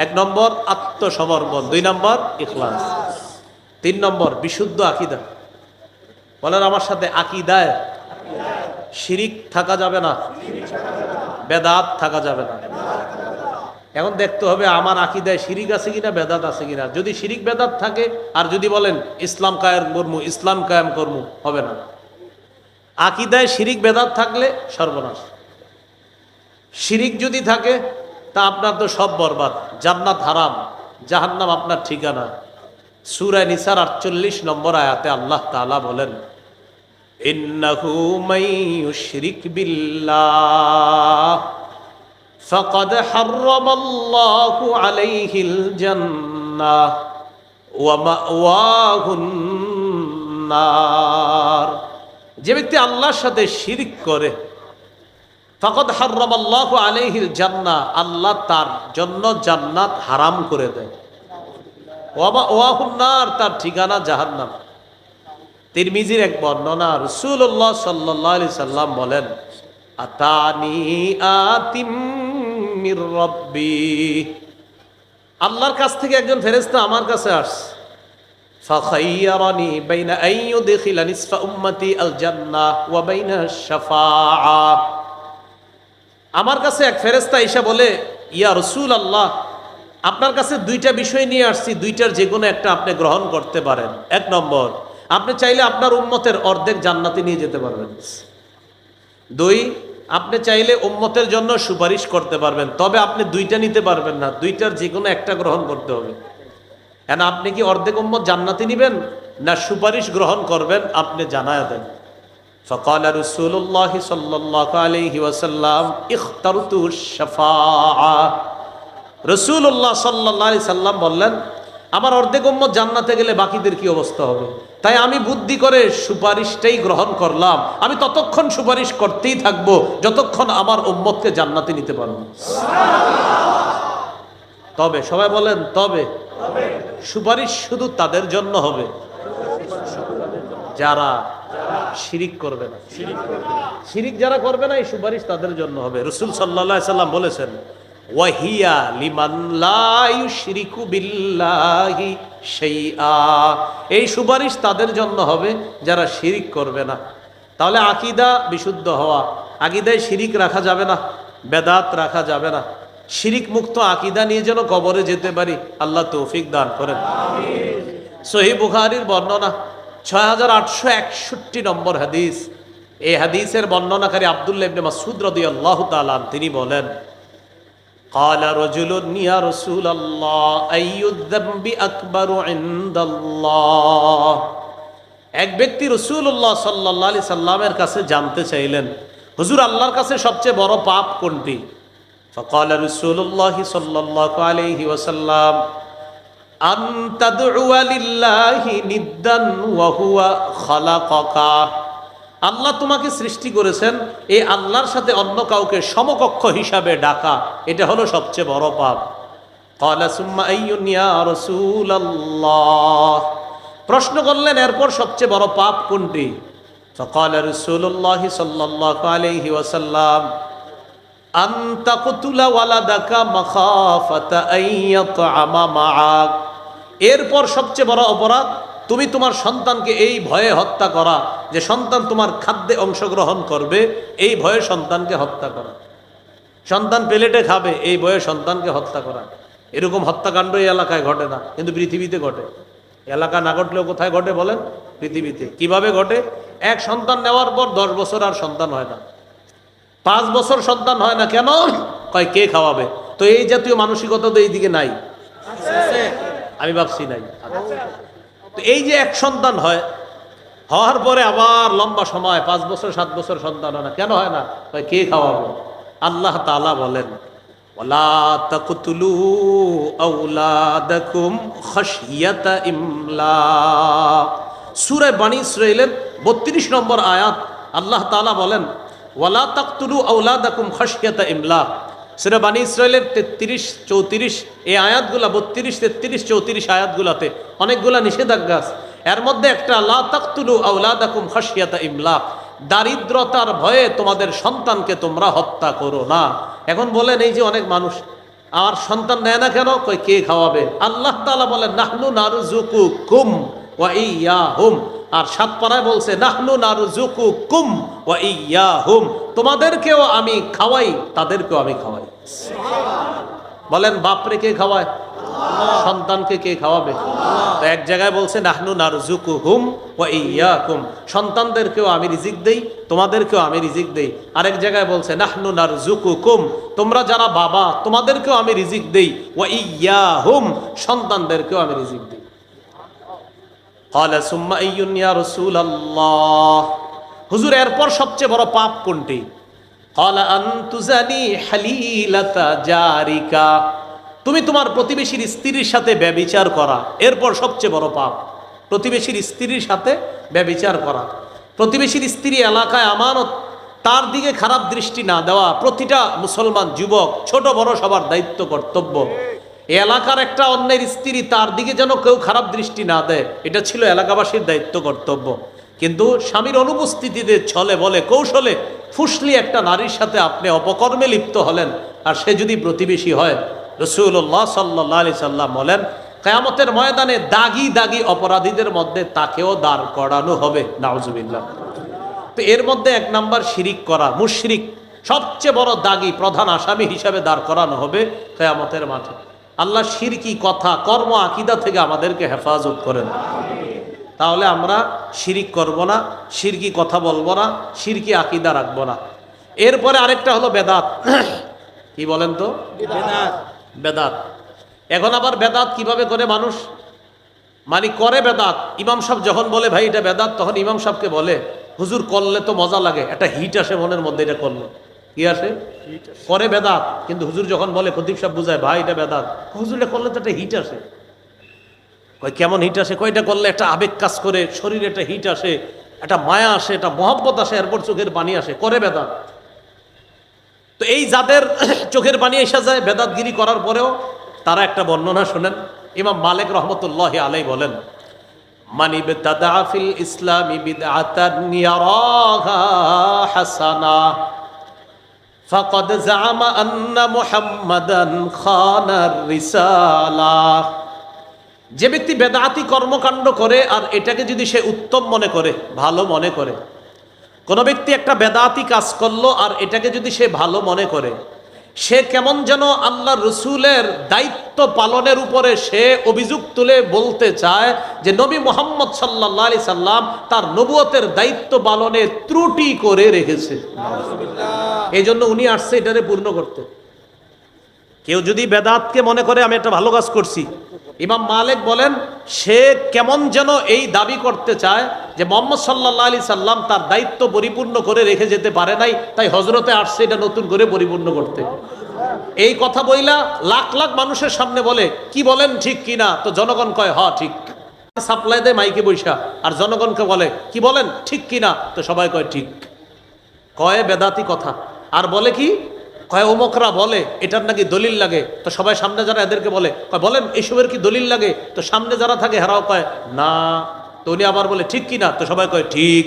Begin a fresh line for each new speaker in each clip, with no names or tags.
এক নম্বর আত্মসমর্পণ, 2 নম্বর ইখলাস, 3 নম্বর বিশুদ্ধ আকীদা। বলেন আমার সাথে, আকীদায় শিরিক থাকা যাবে না, বেদাত থাকা যাবে না। এখন দেখতে হবে আমার আকীদায় শিরিক আছে কিনা, বেদাত আছে কিনা। যদি শিরিক বেদাত থাকে আর যদি বলেন ইসলাম কায়েম করমু, ইসলাম কায়েম করমু, হবে না। আকীদায় শিরিক বেদাত থাকলে সর্বনাশ। শিরিক যদি থাকে তা আপনার তো সব বরবাদ, জান্নাত হারাম, জাহান্নাম আপনার ঠিকানা। সূরা নিসার 48 নম্বর আয়াতে আল্লাহ তাআলা বলেন, ইন্নাহু মাইয়ুশরিক বিল্লাহ ফাকাদ হাররামাল্লাহু আলাইহিল জান্নাহ ওয়া মাওয়াহুন নার। যে ব্যক্তি আল্লাহর সাথে শিরক করে, ফাকাদ হাররামাল্লাহু আলাইহিল জান্নাহ, আল্লাহ তার জন্য জান্নাত হারাম করে দেয়। ওয়া মাওয়াহুন নার, তার ঠিকানা জাহান্নাম। তিরমিজির এক বর্ণনা, রাসূলুল্লাহ সাল্লাল্লাহু আলাইহি সাল্লাম বলেন, আতানি আতিম মির রাব্বি, আল্লাহর কাছ থেকে একজন ফেরেশতা আমার কাছে আসছে। ফাখাইয়ারানি বাইনা আন ইউদখিলা নিসফা উম্মতি আল জান্নাহ ওয়া বাইনা শাফাআ। আমার কাছে এক ফেরেশতা এসে বলে, ইয়া রাসূলুল্লাহ, আপনার কাছে 2টা বিষয় নিয়ে আসছি, 2টার যে কোনো একটা আপনি গ্রহণ করতে পারেন। 1 নম্বর, আপনি চাইলে আপনার উম্মতের অর্ধেক জান্নাতে নিয়ে যেতে পারবেন। 2, আপনি চাইলে উম্মতের জন্য সুপারিশ করতে পারবেন, তবে আপনি 2টা নিতে পারবেন না, 2টার যে কোনো একটা গ্রহণ করতে হবে। কেন, আপনি কি অর্ধেক উম্মত জান্নাতে নিবেন না সুপারিশ গ্রহণ করবেন, আপনি জানায়া দেন। ফাকালা রাসূলুল্লাহ সাল্লাল্লাহু আলাইহি ওয়াসাল্লাম ইখতারতু শাফাআ। রাসূলুল্লাহ সাল্লাল্লাহু আলাইহি সাল্লাম বললেন, আমার অর্ধেক উম্মত জান্নাতে গেলে বাকিদের কি অবস্থা হবে, তাই আমি বুদ্ধি করে সুপারিশটাই গ্রহণ করলাম। আমি ততক্ষণ সুপারিশ করতেই থাকবো যতক্ষণ আমার উম্মতকে জান্নাতে নিতে পারবো। তবে সবাই বলেন, তবে সুপারিশ শুধু তাদের জন্য হবে যারা শিরিক করবে না। শিরিক যারা করবে না, এই সুপারিশ তাদের জন্য হবে। রাসূল সাল্লাল্লাহু আলাইহি সাল্লাম বলেছেন, ওয়াহিয়া লিমান লা ইউশরিকু বিল্লাহি শাইআ, এই সুপারিশ তাদের জন্য হবে যারা শিরিক করবে না। তাহলে আকীদা বিশুদ্ধ হওয়া, আকীদায় শিরিক রাখা যাবে না, বেদাত রাখা যাবে না। শিরিক মুক্ত আকীদা নিয়ে যেন কবরে যেতে পারি, আল্লাহ তৌফিক দান করেন। আমিন। সহিহ বুখারীর বর্ণনা 6861 নম্বর হাদিস। এই হাদিসের বর্ণনাকারী আব্দুল্লাহ ইবনে মাসউদ রাদিয়াল্লাহু তাআলা, তিনি বলেন, قال رجل يا رسول الله أي الذنب أكبر عند الله। এক ব্যক্তি রাসূলুল্লাহ সাল্লাল্লাহু আলাইহি সাল্লামের কাছে জানতে চাইলেন, হুজুর আল্লাহর কাছে সবচেয়ে বড় পাপ কোনটি? فقال رسول الله صلى الله عليه وسلم أن تدعو لله ندا وهو خلقك। আল্লাহ তোমাকে সৃষ্টি করেছেন, এই আল্লাহর সাথে অন্য কাউকে সমকক্ষ হিসাবে ডাকা, এটা হলো সবচেয়ে বড় পাপ। ক্বালা সুম্মা আইয়ুন ইয়া রাসূলুল্লাহ, প্রশ্ন করলেন এরপর সবচেয়ে বড় পাপ কোনটি? ফাকালা রাসূলুল্লাহ সাল্লাল্লাহু আলাইহি ওয়াসাল্লাম আন তাকতুলা ওয়ালাদাকা মাখাফাতা আন ইয়াতআমা মাআক। এরপর সবচেয়ে বড় অপরাধ, তুমি তোমার সন্তানকে এই ভয়ে হত্যা করা যে সন্তান তোমার খাদ্যে অংশগ্রহণ করবে, এই ভয়ে সন্তানকে হত্যা করা। সন্তান প্লেটে খাবে, এই ভয়ে সন্তানকে হত্যা করা। এরকম হত্যাকাণ্ড এই এলাকায় ঘটে না, কিন্তু পৃথিবীতে ঘটে। এলাকা না ঘটলেও কোথায় ঘটে বলেন? পৃথিবীতে। কিভাবে ঘটে? এক সন্তান নেওয়ার পর 10 বছর আর সন্তান হয় না, 5 বছর সন্তান হয় না। কেন? কয় কে খাওয়াবে। তো এই জাতীয় মানসিকতা তো এইদিকে নাই, আমি ভাবছি নাই। তো এই যে এক সন্তান হয়, হওয়ার পরে আবার লম্বা সময় 5 বছর 7 বছর সন্তান হয় না। কেন হয় না? কে খাওয়াবে? আল্লাহ তাআলা বলেন, ওয়ালা তাকতুলু আওলাদাকুম খাশিয়াতা ইমলাক। সূরা বনী ইসরাঈলের 32 নম্বর আয়াত আল্লাহ তাআলা বলেন, ওয়ালা তাকতুলু আওলাদাকুম খাশিয়াতা ইমলাক। সূরা বনী ইসরাঈলের 33, 34 এই আয়াতগুলা, 32, 33, 34 আয়াতগুলাতে অনেকগুলা নিষেধাজ্ঞা আছে। এর মধ্যে একটা, লা তাকতুলু আওলাদাকুম খাশিয়াতা ইমলাক, দারিদ্রতার ভয়ে তোমাদের সন্তানকে তোমরা হত্যা করো না। এখন বলেন, এই যে অনেক মানুষ আর সন্তান নেয় না কেন? কই কে খাওয়াবে? আল্লাহ তাআলা বলেন নাহনু নারযুকুকুম ওয়া ইয়্যাহুম। আর ৭ পারায় বলছে নাহনু নারযুকুকুম ওয়া ইয়্যাহুম, তোমাদেরকেও আমি খাওয়াই, তাদেরকেও আমি খাওয়াই। বলেন বাপরে কে খাওয়ায়? সন্তানকে কে খাওয়াবে? তো এক জায়গায় বলছে নাহনু নারযুকুহুম ওয়া ইয়্যাকুম, সন্তানদেরকেও আমি রিজিক দেই, তোমাদেরকেও আমি রিজিক দেই। আরেক জায়গায় বলছে নাহনু নারযুকুকুম, তোমরা যারা বাবা তোমাদেরকেও আমি রিজিক দেই, ওয়া ইয়্যাহুম, সন্তানদেরকেও আমি রিজিক দেই। ক্বালা সুম্মা আইয়ুন ইয়া রাসূলুল্লাহ, হুজুর এরপর সবচেয়ে বড় পাপ কোনটি? ক্বালা আন তুজানি হালিলাতা জারিকা, তুমি তোমার প্রতিবেশীর স্ত্রীর সাথে ব্যভিচার করা এরপর সবচেয়ে বড় পাপ। প্রতিবেশীর স্ত্রীর সাথে ব্যভিচার করা, প্রতিবেশীর স্ত্রী এলাকায় আমানত, তার দিকে খারাপ দৃষ্টি না দেওয়া প্রতিটা মুসলমান যুবক ছোট বড় সবার দায়িত্ব কর্তব্য। এই এলাকার একটা অন্যের স্ত্রী, তার দিকে যেন কেউ খারাপ দৃষ্টি না দেয়, এটা ছিল এলাকাবাসীর দায়িত্ব কর্তব্য। কিন্তু স্বামীর অনুপস্থিতিতে ছলে বলে কৌশলে ফুসলি একটা নারীর সাথে আপনি অপকর্মে লিপ্ত হলেন, আর সে যদি প্রতিবেশী হয়, রাসূলুল্লাহ সাল্লাল্লাহু আলাইহি সাল্লাম বলেন কিয়ামতের ময়দানে দাগি দাগি অপরাধীদের মধ্যে তাকেও দাঁড় করানো হবে। নাউজুবিল্লাহ। তো এর মধ্যে ১ নাম্বার শিরিক করা, মুশরিক সবচেয়ে বড় দাগি, প্রধান আসামি হিসাবে দাঁড় করানো হবে কিয়ামতের মাঠে। আল্লাহ শিরকি কথা কর্ম আকীদা থেকে আমাদেরকে হেফাজত করেন। তাহলে আমরা শিরিক করব না, শিরকি কথা বলবো না, শিরকি আকীদা রাখবো না। এরপরে আরেকটা হলো বেদাত। কি বলেন তো? বেদাত। এখন আবার বেদাত কিভাবে করে মানুষ মানে করে? বেদাত ইমাম সাহেব যখন বলে ভাই এটা বেদাত, তখন ইমাম সাহেবকে বলে হুজুর করলে তো মজা লাগে, একটা হিট আসে মনের মধ্যে, এটা করলে কি আসে? করে বেদাত। কিন্তু হুজুর যখন বলে, খতিব সাহেব বুঝায় ভাই এটা বেদাত, হুজুর এটা করলে তো একটা হিট আসে। কয় কেমন হিট আসে? কয়টা করলে একটা আবেগ কাজ করে, শরীরে একটা হিট আসে, একটা মায়া আসে, একটা মহব্বত আসে, এরপর চোখের পানি আসে, করে বেদাত। তো এই যাদের চোখের পানি এসে যায় বেদাতগিরি করার পরেও, তারা একটা বর্ণনা শোনেন। ইমাম মালিক রহমতুল্লাহি আলাইহি বলেন মান ইবতাদা ফিল ইসলামি বিদআতান ইয়ারাহা হাসানা ফাকাদ জাআমা আন্না মুহাম্মাদান খানার রিসালাহ। যে ব্যক্তি বেদাতি কর্মকাণ্ড করে আর এটাকে যদি সে উত্তম মনে করে, ভালো মনে করে, কোন ব্যক্তি একটা বেদাতি কাজ করলো আর এটাকে যদি সে ভালো মনে করে, সে কেমন যেন আল্লাহ রসুলের দায়িত্ব পালনের উপরে সে অভিযোগ তুলে বলতে চায় যে নবী মুহাম্মদ সাল্লাল্লাহু আলাইহি সাল্লাম তার নবুয়তের দায়িত্ব পালনে ত্রুটি করে রেখেছে। এই জন্য উনি আসছে এটারে পূর্ণ করতে। কেউ যদি বেদাতকে মনে করে আমি একটা ভালো কাজ করছি, ইমাম মালিক বলেন সে কেমন যেন এই দাবি করতে চায় যে মুহাম্মদ সাল্লাল্লাহু আলাইহি সাল্লাম তার দায়িত্ব পরিপূর্ণ করে রেখে যেতে পারে নাই, তাই হযরতে আসছে এটা নতুন করে পরিপূর্ণ করতে। এই কথা বইলা লাখ লাখ মানুষের সামনে বলে কি বলেন ঠিক কিনা? তো জনগণ কয় হ ঠিক, সাপ্লাই দেয় মাইকে বৈশা, আর জনগণকে বলে কি বলেন ঠিক কিনা? তো সবাই কয় ঠিক। কয় বেদাতি কথা। আর বলে কি? কয় অমুকরা বলে এটার নাকি দলিল লাগে, তো সবাই সামনে যারা এদেরকে বলে কয় বলেন এসবের কি দলিল লাগে? তো সামনে যারা থাকে হেরাও কয় না। তো উনি আবার বলে ঠিক কিনা? তো সবাই কয় ঠিক।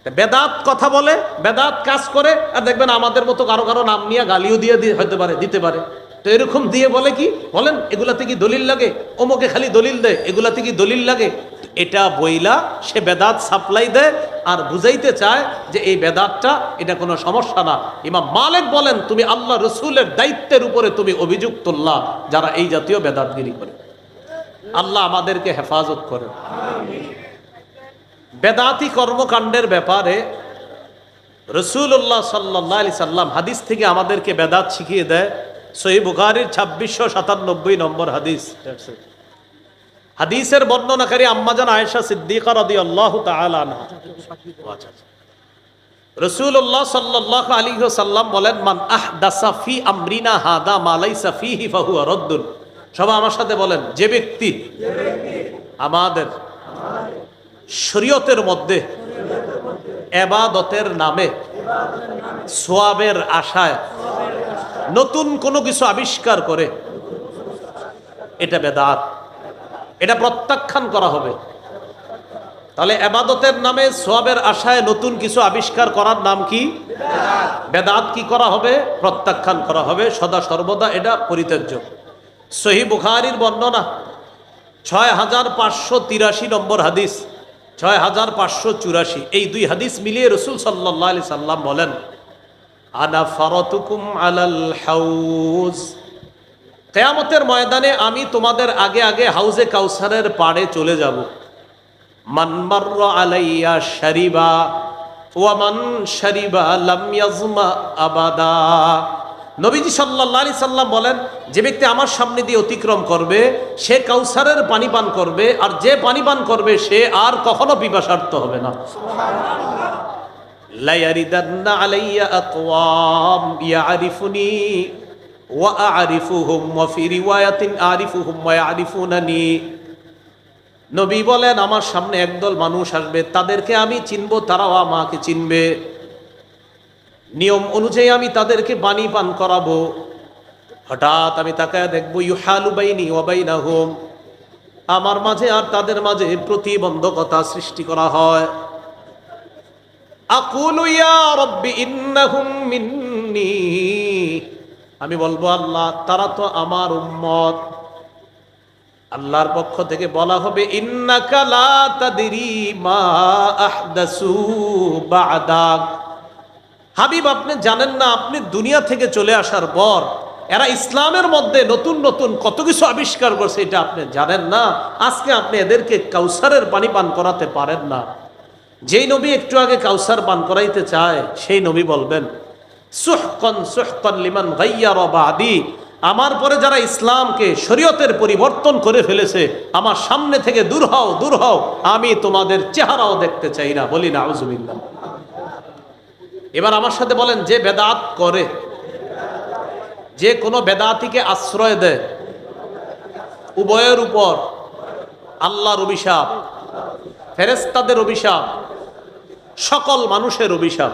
বেদাত কথা বলে, বেদাত কাজ করে, আর দেখবেন আমাদের মতো কারো কারো নাম নিয়ে গালিও দিয়ে হতে পারে, দিতে পারে। তো এরকম দিয়ে বলে কি বলেন এগুলাতে কি দলিল লাগে? অমুকে খালি দলিল দেয়, এগুলাতে কি দলিল লাগে? এটা বইলা সে বেদাত সাপ্লাই দেয় আর বুঝাইতে চায় যে এই বেদাতটা এটা কোনো সমস্যা না। ইমাম মালিক বলেন তুমি আল্লাহ রসুলের দায়িত্বের উপরে তুমি অভিযোগ তুললা যারা এই জাতীয় বেদাতগিরি করে। আল্লাহ আমাদেরকে হেফাজত করেন। বেদাতি কর্মকাণ্ডের ব্যাপারে রাসূলুল্লাহ সাল্লাল্লাহু আলাইহি সাল্লাম হাদিস থেকে আমাদেরকে বেদাত শিখিয়ে দেয়। সহিহ বুখারীর 2697 নম্বর হাদিস। হাদিসের বর্ণনাকারী আম্মাজান আয়েশা সিদ্দিকা রাদিয়াল্লাহু তাআলা আনহা। রাসূলুল্লাহ সাল্লাল্লাহু আলাইহি ওয়াসাল্লাম বলেন মান আহদাসা ফি আমরিনা হাদা মা লাইসা ফিহি ফাহুয়া রাদ্দুন। সবাই আমার সাথে বলেন যে ব্যক্তি আমাদের শরীয়তের মধ্যে ইবাদতের নামে সওয়াবের আশায় নতুন কোনো কিছু আবিষ্কার করে, এটা বেদাত, এটা প্রত্যাখ্যান করা হবে। তাহলে ইবাদতের নামে সওয়াবের আশায় নতুন কিছু আবিষ্কার করার নাম কি? বেদাত। কি করা হবে? প্রত্যাখ্যান করা হবে সদা সর্বদা, এটা পরিত্যাজ্য। সহিহ বুখারীর বর্ণনা 6583 নম্বর হাদিস, 6584, এই দুই হাদিস মিলিয়ে রাসূল সাল্লাল্লাহু আলাইহি সাল্লাম বলেন, আনা ফারাতুকুম আলাল হাউজ, কিয়ামতের ময়দানে আমি তোমাদের আগে আগে হাউজে কাউসারের পাড়ে চলে যাব। মান মাররা আলাইয়া শারিবা ওয়া মান শারিবা লাম ইয়াজমা আবাদা। নবীজি সাল্লাল্লাহু আলাইহি সাল্লাম বলেন, যে ব্যক্তি আমার সামনে দিয়ে অতিক্রম করবে সে কাউসারের পানি পান করবে, আর যে পানি পান করবে সে আর কখনো পিপাসার্ত হবে না। লা ইয়ারিদান্না আলাইয়া আকওয়াম ইয়ারিফুনি ওয়া আরিফুহুম ওয়া ফি রিওয়ায়াতিন আরিফুহুম ওয়া ইয়ারিফুনানি। নবী বলেন, আমার সামনে একদল মানুষ আসবে, তাদেরকে আমি চিনব, তারাও আমাকে চিনবে। নিয়ম অনুযায়ী আমি তাদেরকে পানি পান করাবো। হঠাৎ আমি তাকায় দেখবো, ইউহালু বাইনি ওয়া বাইনাহুম, আমার মাঝে আর তাদের মাঝে প্রতিবন্ধকতা সৃষ্টি করা হয়। আকুলু ইয়া রাব্বি ইন্নাহুম মিন্নি, আমি বলবো, আল্লাহ তারা তো আমার উম্মত। আল্লাহর পক্ষ থেকে বলা হবে, ইন্নাকা লা তাদরি মা আহদাসু বা'দাক, হাবিব আপনি জানেন না, আপনি দুনিয়া থেকে চলে আসার পর এরা ইসলামের মধ্যে নতুন নতুন কত কিছু আবিষ্কার করছে, এটা আপনি জানেন না। আজকে আপনি এদেরকে কাউসারের পানি পান করাতে পারেন না। যেই নবী একটু আগে কাউসার পান করাইতে চায় সেই নবী বলবেন, সুহকান সুহকান লিমান গায়্যারা বাদি, আমার পরে যারা ইসলামকে শরীয়তের পরিবর্তন করে ফেলেছে, আমার সামনে থেকে দূর হও, দূর হও, আমি তোমাদের চেহারাও দেখতে চাই না। বলি না আউযুবিল্লাহ। এবার আমার সাথে বলেন, যে বেদাত করে, যে কোনো বেদাতিকে আশ্রয় দেয়, উভয়ের উপর আল্লাহর অভিশাপ, ফেরেশতাদের অভিশাপ, সকল মানুষের অভিশাপ।